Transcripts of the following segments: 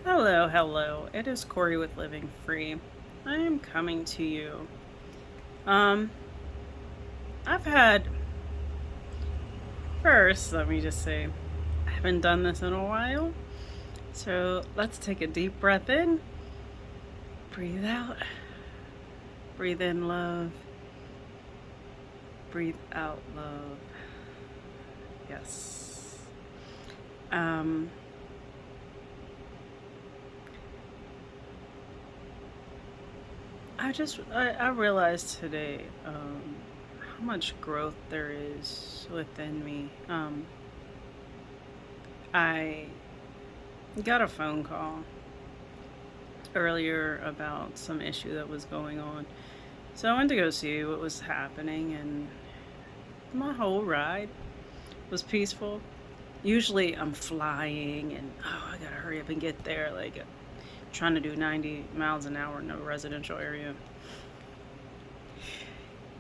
Hello, hello. It is Corey with Living Free. I am coming to you. Um, I've had first, let me just say, I haven't done this in a while. So let's take a deep breath in, breathe out, breathe in love, breathe out love. Yes. Um, I realized today how much growth there is within me. I got a phone call earlier about some issue that was going on. So I went to go see what was happening, and my whole ride was peaceful. Usually I'm flying and, oh, I gotta hurry up and get there, like trying to do 90 miles an hour in a residential area.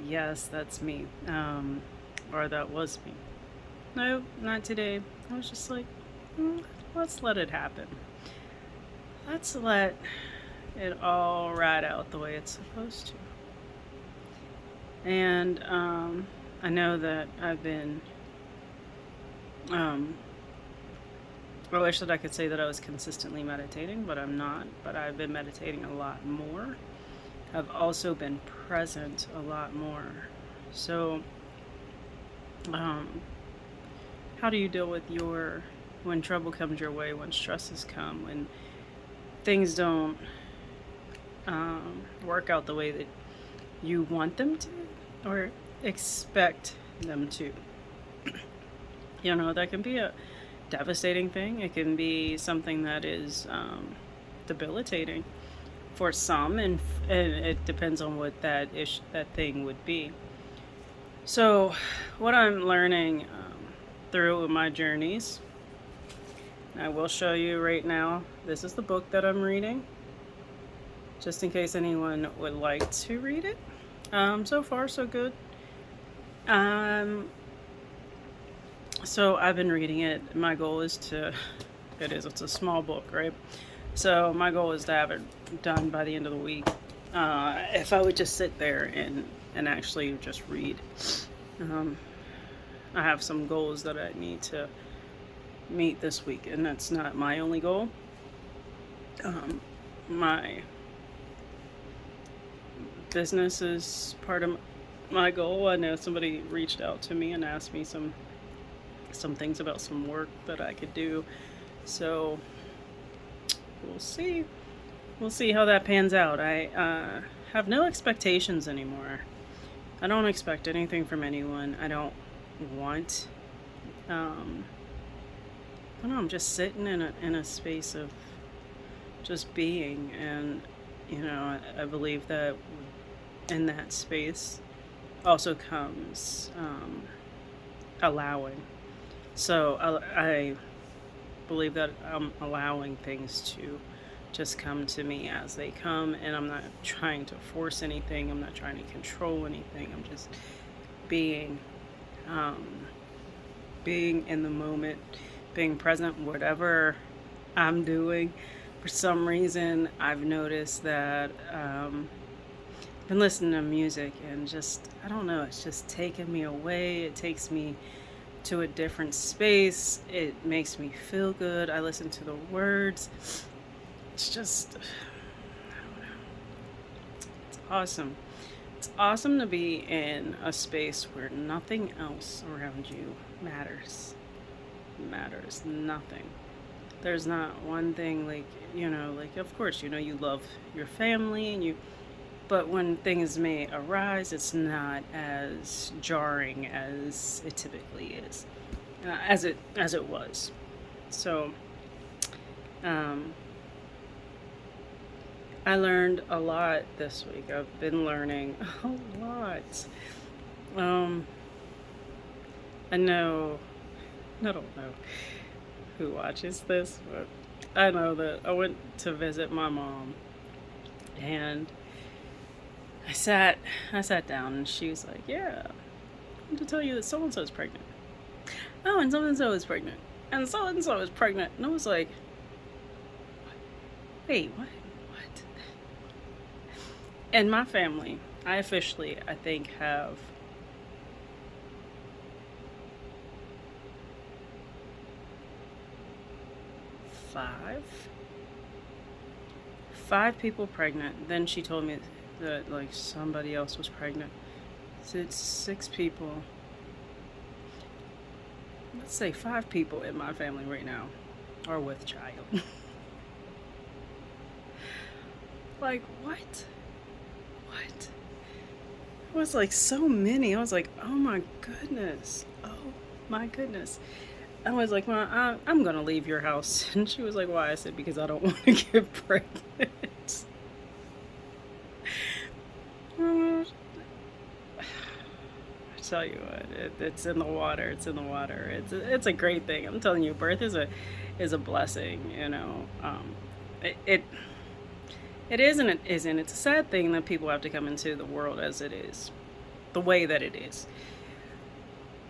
Yes, that's me. Or that was me. No, not today. I was just like, let's let it happen. Let's let it all ride out the way it's supposed to. And I know that I've been. Um, I wish that I could say that I was consistently meditating, but I'm not. But I've been meditating a lot more. I've also been present a lot more. So, um, how do you deal with when trouble comes your way, when stresses come, when things don't work out the way that you want them to or expect them to? That can be a devastating thing. It can be something that is debilitating for some, and it depends on what that thing would be. So, what I'm learning through my journeys, I will show you right now. This is the book that I'm reading, just in case anyone would like to read it. So far, so good. Um, so I've been reading it. My goal is it's a small book, right? So my goal is to have it done by the end of the week. If I would just sit there and actually just read. Um, I have some goals that I need to meet this week, and that's not my only goal. My business is part of my goal. I know somebody reached out to me and asked me some things about some work that I could do. So we'll see. We'll see how that pans out. I have no expectations anymore. I don't expect anything from anyone. I don't want. I don't know. I'm just sitting in a space of just being, and I believe that in that space also comes allowing. So I believe that I'm allowing things to just come to me as they come, and I'm not trying to force anything. I'm not trying to control anything. I'm just being, um, being in the moment, being present, whatever I'm doing. For some reason, I've noticed that I've been listening to music, and just, I don't know, it's just taking me away. It takes me to a different space. It makes me feel good. I listen to the words. It's just, it's awesome. It's awesome to be in a space where nothing else around you matters nothing. There's not one thing, like, like, of course, you love your family, but when things may arise, it's not as jarring as it typically is, as it was. So, um, I learned a lot this week. I've been learning a lot. Um, I know, I don't know who watches this, but I know that I went to visit my mom, and I sat down, and she was like, "Yeah, I want to tell you that so and so is pregnant. Oh, and so is pregnant, and so is pregnant." And I was like, Wait, what? What? In my family, I officially, I think, have five people pregnant. Then she told me that like somebody else was pregnant. So it's six people. Let's say five people in my family right now are with child. Like what? What? It was like so many. I was like, oh my goodness. Oh my goodness. I was like, well, I'm going to leave your house. And she was like, why? I said, because I don't want to get pregnant. I tell you what, it's in the water. It's in the water. It's a great thing. I'm telling you, birth is a blessing. You know, it, it it is and it isn't. It's a sad thing that people have to come into the world as it is, the way that it is.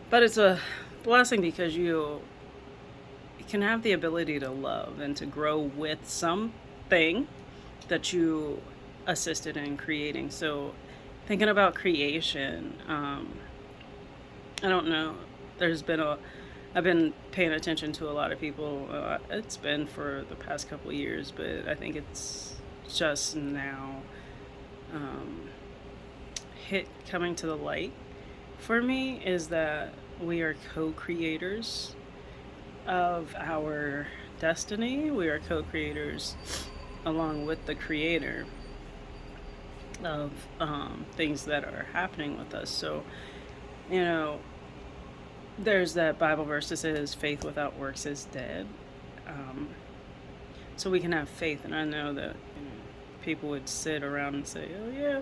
But it's a blessing because you can have the ability to love and to grow with something that you assisted in creating. So, thinking about creation, I don't know. There's been a, I've been paying attention to a lot of people. It's been for the past couple of years, but I think it's just now um, hit coming to the light for me is that we are co-creators of our destiny. We are co-creators along with the creator of things that are happening with us. So, you know, there's that Bible verse that says faith without works is dead. Um, so we can have faith. And I know that people would sit around and say, oh, yeah,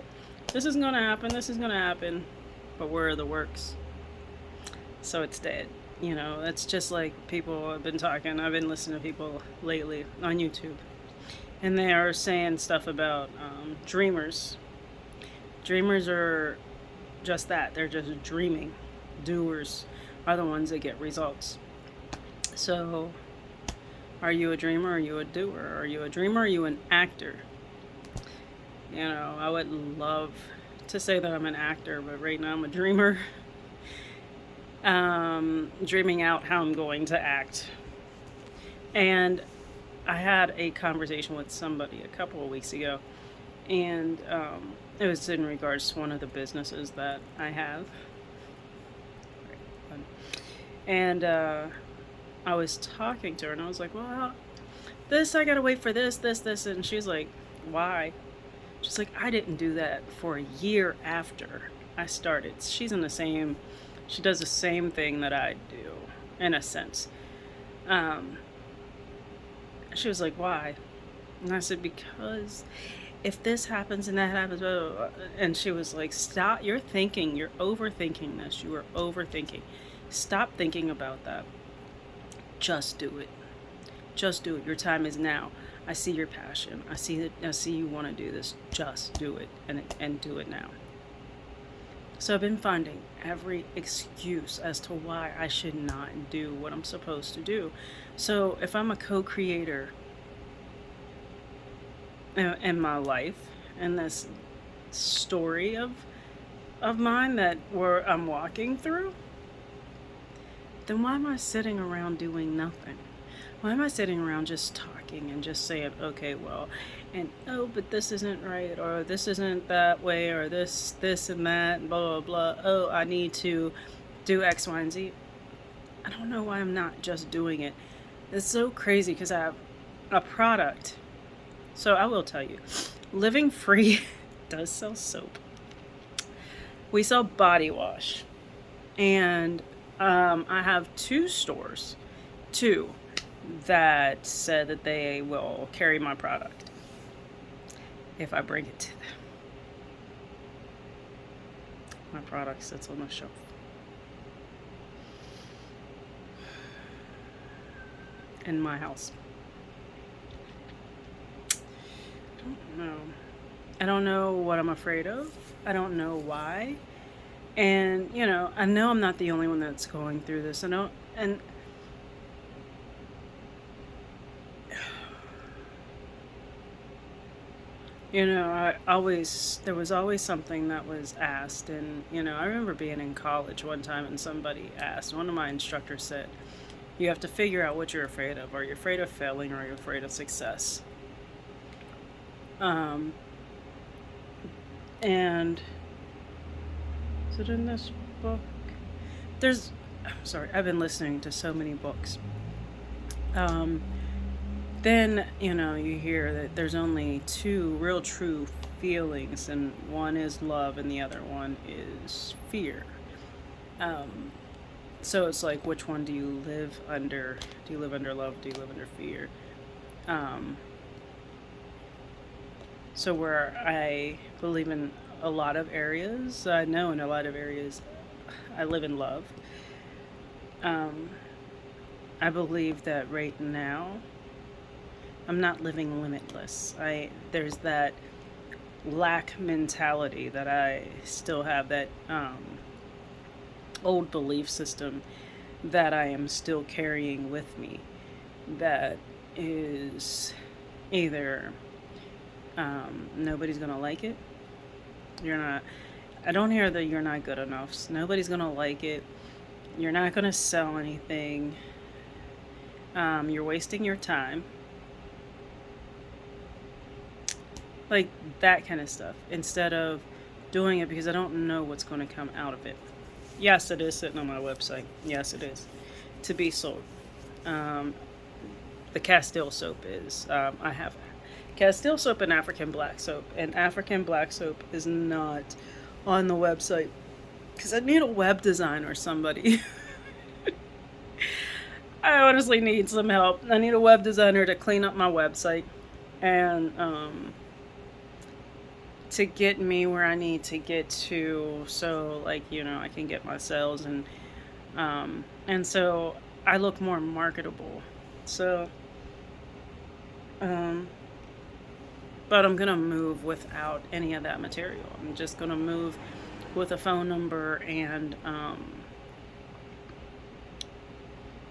this is going to happen. This is going to happen. But where are the works? So it's dead. You know, it's just like people have been talking. I've been listening to people lately on YouTube. And they are saying stuff about dreamers. Dreamers are just that. They're just dreaming. Doers are the ones that get results. So, are you a dreamer? Or are you a doer? Are you a dreamer? Or are you an actor? You know, I would love to say that I'm an actor, but right now I'm a dreamer. Dreaming out how I'm going to act. And I had a conversation with somebody a couple of weeks ago, and it was in regards to one of the businesses that I have. And I was talking to her, and I was like, well, this, I gotta wait for this. And she's like, why? She's like, I didn't do that for a year after I started. She does the same thing that I do, in a sense. She was like, why? And I said, because if this happens and that happens, blah, blah, blah. And she was like, stop, you're overthinking this. You are overthinking. Stop thinking about that. Just do it. Just do it. Your time is now. I see your passion. I see you want to do this. Just do it and do it now. So I've been finding every excuse as to why I should not do what I'm supposed to do. So if I'm a co-creator in my life, in this story of mine that I'm walking through, then why am I sitting around doing nothing? Why am I sitting around just talking and just saying, okay, well, and oh, but this isn't right, or this isn't that way, or this and that, and blah, blah, blah. Oh, I need to do X, Y, and Z. I don't know why I'm not just doing it. It's so crazy because I have a product. So I will tell you, Living Free does sell soap. We sell body wash. And I have two that said that they will carry my product if I bring it to them. My product sits on the shelf. In my house. I don't know. I don't know what I'm afraid of. I don't know why. And, you know, I know I'm not the only one that's going through this. I know, and There was always something that was asked. And, I remember being in college one time and somebody asked, one of my instructors said, you have to figure out what you're afraid of. Are you afraid of failing, or are you afraid of success? Um, and is it in this book? I'm sorry, I've been listening to so many books. Um, then, you hear that there's only two real true feelings, and one is love, and the other one is fear. Um, so it's like, which one do you live under? Do you live under love? Do you live under fear? Um, so, where I believe in a lot of areas, I know in a lot of areas, I live in love. Um, I believe that right now, I'm not living limitless. There's that lack mentality that I still have, that old belief system that I am still carrying with me, that is either nobody's gonna like it. You're not. I don't hear that you're not good enough. Nobody's gonna like it. You're not gonna sell anything. You're wasting your time. Like that kind of stuff. Instead of doing it, because I don't know what's going to come out of it. Yes, it is sitting on my website. Yes, it is to be sold. Um, the Castile soap is. I have Castile soap and African black soap. And African black soap is not on the website because I need a web designer or somebody. I honestly need some help. I need a web designer to clean up my website and to get me where I need to get to, so like, I can get my sales, and so I look more marketable. So um but I'm gonna move without any of that material. I'm just gonna move with a phone number and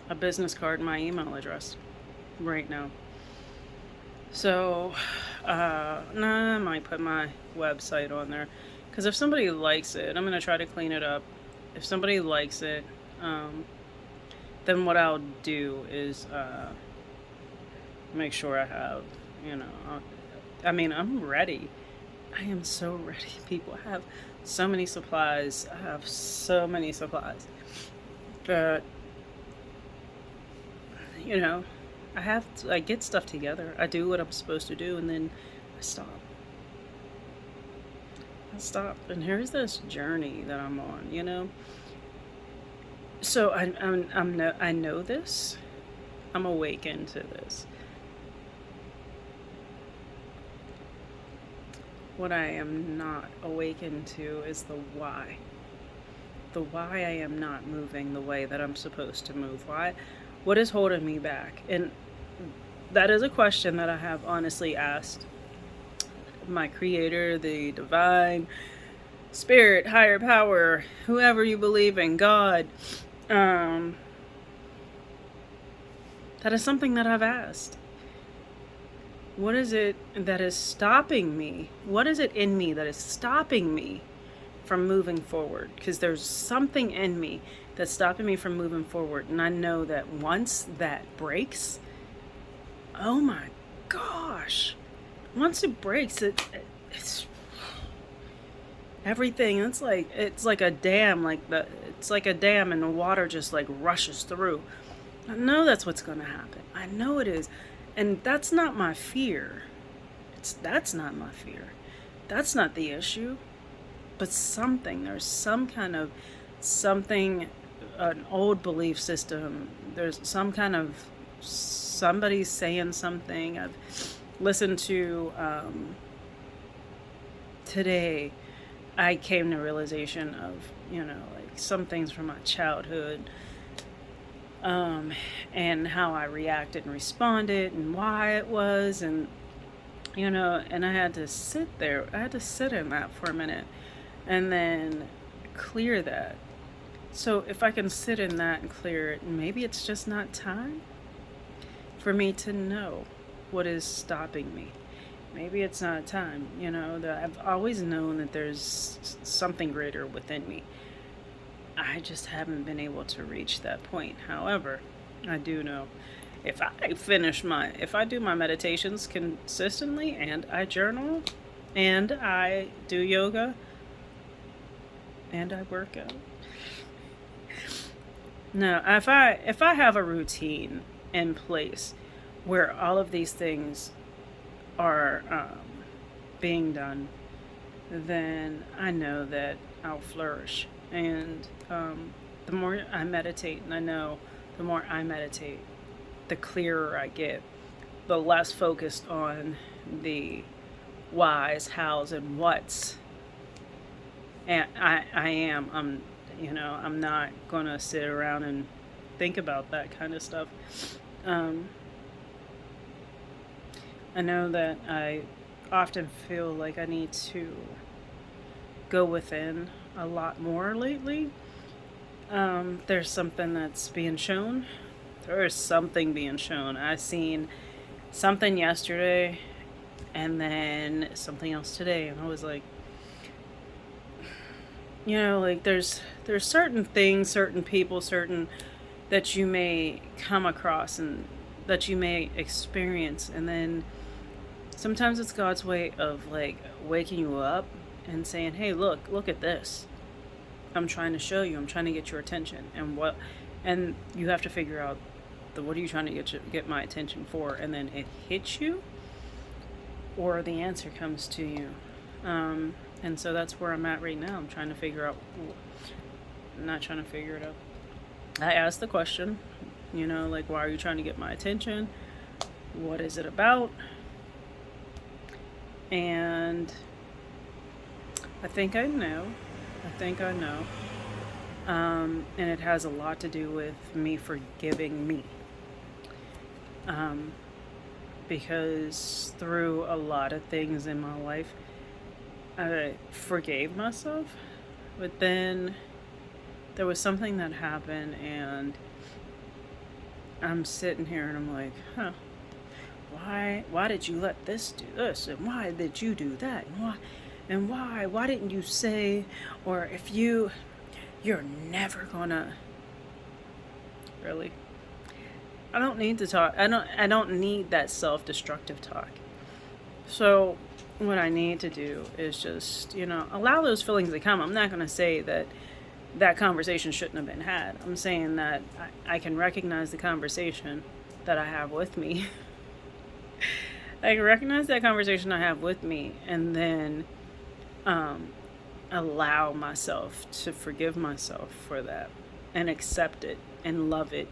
a business card and my email address right now. So, I might put my website on there, because if somebody likes it, I'm gonna try to clean it up. If somebody likes it, then what I'll do is make sure I have, I'm ready. I am so ready. People, I have so many supplies. I have so many supplies. But you know, I get stuff together. I do what I'm supposed to do, and then I stop. I stop. And here's this journey that I'm on. So I know this. I'm awakened to this. What I am not awakened to is the why. The why I am not moving the way that I'm supposed to move. Why? What is holding me back? And that is a question that I have honestly asked my creator, the divine spirit, higher power, whoever you believe in, God. That is something that I've asked. What is it that is stopping me? What is it in me that is stopping me from moving forward? Because there's something in me that's stopping me from moving forward. And I know that once that breaks, oh my gosh, once it breaks, it's everything. It's like a dam, it's like a dam, and the water just like rushes through. I know that's what's going to happen. I know it is. And that's not my fear. That's not my fear. That's not the issue. But there's some kind of something, an old belief system. There's some kind of somebody saying something. I've listened to today. I came to realization of, like some things from my childhood. And how I reacted and responded and why it was, and and I had to sit there. I had to sit in that for a minute and then clear that. So if I can sit in that and clear it, maybe it's just not time for me to know what is stopping me. maybe it's not time. That I've always known that there's something greater within me. I just haven't been able to reach that point. However, I do know if I do my meditations consistently, and I journal, and I do yoga, and I work out. No, if I have a routine in place where all of these things are being done, then I know that I'll flourish. And the more I meditate, and I know the more I meditate, the clearer I get, the less focused on the whys, hows, and whats. And I am. I'm not gonna sit around and think about that kind of stuff. Um, I know that I often feel like I need to go within a lot more lately. There's something that's being shown. There is something being shown. I seen something yesterday and then something else today, and I was like, like there's certain things, certain people, certain that you may come across and that you may experience, and then sometimes it's God's way of like waking you up and saying, "Hey, look at this. I'm trying to show you. I'm trying to get your attention." And you have to figure out what are you trying to get my attention for, and then it hits you, or the answer comes to you. And so that's where I'm at right now. I'm trying to figure out. I'm not trying to figure it out. I asked the question, like, why are you trying to get my attention? What is it about? And I think I know. And it has a lot to do with me forgiving me. Because through a lot of things in my life, I forgave myself, but then there was something that happened, and I'm sitting here and I'm like, why did you let this do this, and why did you do that, and why didn't you say, or if you're never gonna, really, I don't need to talk, I don't need that self-destructive talk. So what I need to do is just, allow those feelings to come. I'm not going to say that conversation shouldn't have been had. I'm saying that I can recognize the conversation that I have with me. I can recognize that conversation I have with me, and then allow myself to forgive myself for that, and accept it and love it.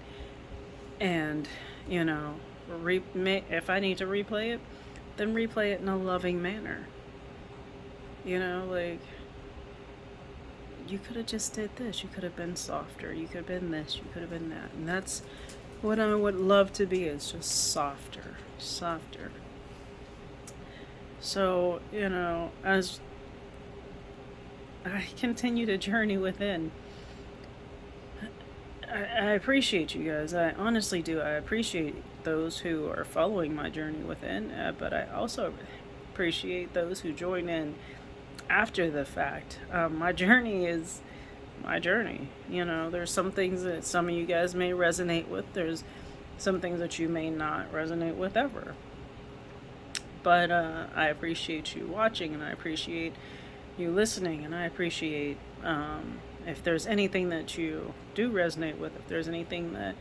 And, if I need to replay it, then replay it in a loving manner. Like, you could have just did this. You could have been softer. You could have been this. You could have been that. And that's what I would love to be, is just softer. So, as I continue to journey within, I appreciate you guys. I honestly do. I appreciate those who are following my journey within, but I also appreciate those who join in after the fact. My journey is my journey. There's some things that some of you guys may resonate with. There's some things that you may not resonate with ever. But I appreciate you watching, and I appreciate you listening, and I appreciate if there's anything that you do resonate with, if there's anything that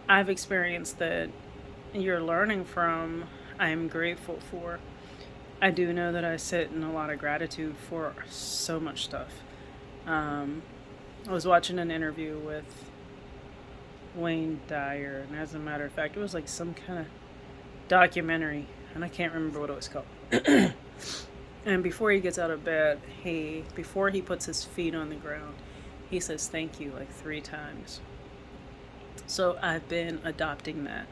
I've experienced that you're learning from, I'm grateful for. I do know that I sit in a lot of gratitude for so much stuff. I was watching an interview with Wayne Dyer, and as a matter of fact, it was like some kind of documentary, and I can't remember what it was called. And before he gets out of bed, before he puts his feet on the ground, he says thank you like 3 times. So I've been adopting that.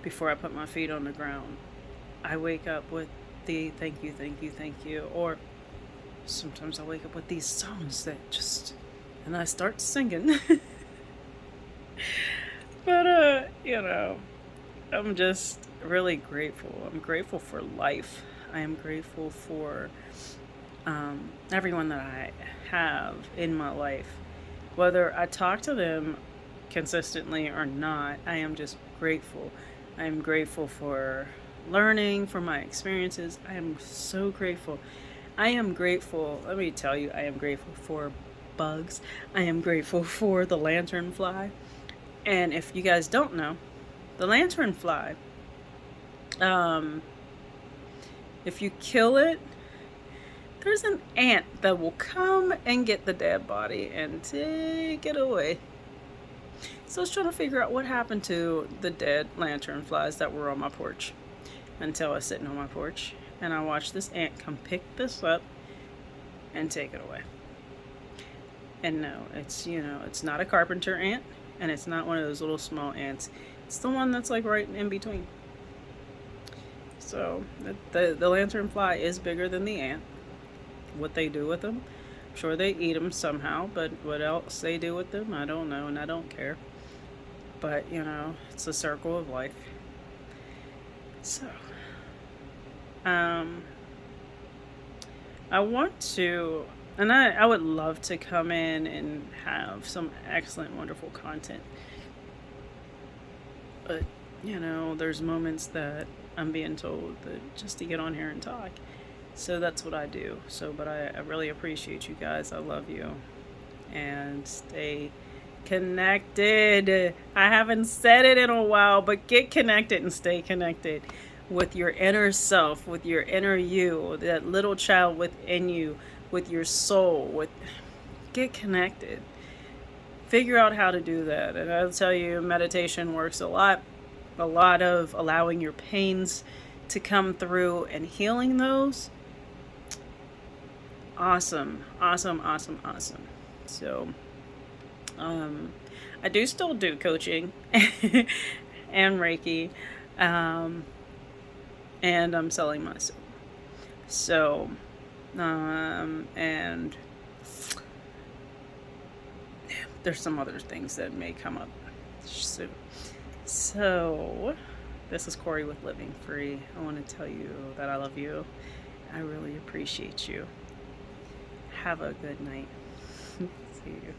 Before I put my feet on the ground, I wake up with the thank you, thank you, thank you. Or sometimes I wake up with these songs that just, and I start singing. But, I'm just really grateful. I'm grateful for life. I am grateful for everyone that I have in my life. Whether I talk to them consistently or not, I am just grateful. I am grateful for learning, for my experiences. I am so grateful. I am grateful. Let me tell you, I am grateful for bugs. I am grateful for the lanternfly. And if you guys don't know, the lanternfly, um, if you kill it, there's an ant that will come and get the dead body and take it away. So I was trying to figure out what happened to the dead lanternflies that were on my porch until I was sitting on my porch and I watched this ant come pick this up and take it away. And no, it's not a carpenter ant, and it's not one of those little small ants. It's the one that's like right in between. So the lanternfly is bigger than the ant. What they do with them, I'm sure they eat them somehow, but what else they do with them, I don't know, and I don't care. But it's a circle of life. So, I want to, and I would love to come in and have some excellent, wonderful content. But, there's moments that I'm being told that just to get on here and talk. So that's what I do. But I really appreciate you guys. I love you. And stay connected. I haven't said it in a while, but get connected and stay connected with your inner self, with your inner you, that little child within you, with your soul. Get connected. Figure out how to do that. And I'll tell you, meditation works a lot. A lot of allowing your pains to come through and healing those. Awesome. So, I do still do coaching and Reiki, and I'm selling myself. So, and there's some other things that may come up soon. So, this is Corey with Living Free. I want to tell you that I love you. I really appreciate you. Have a good night. See you.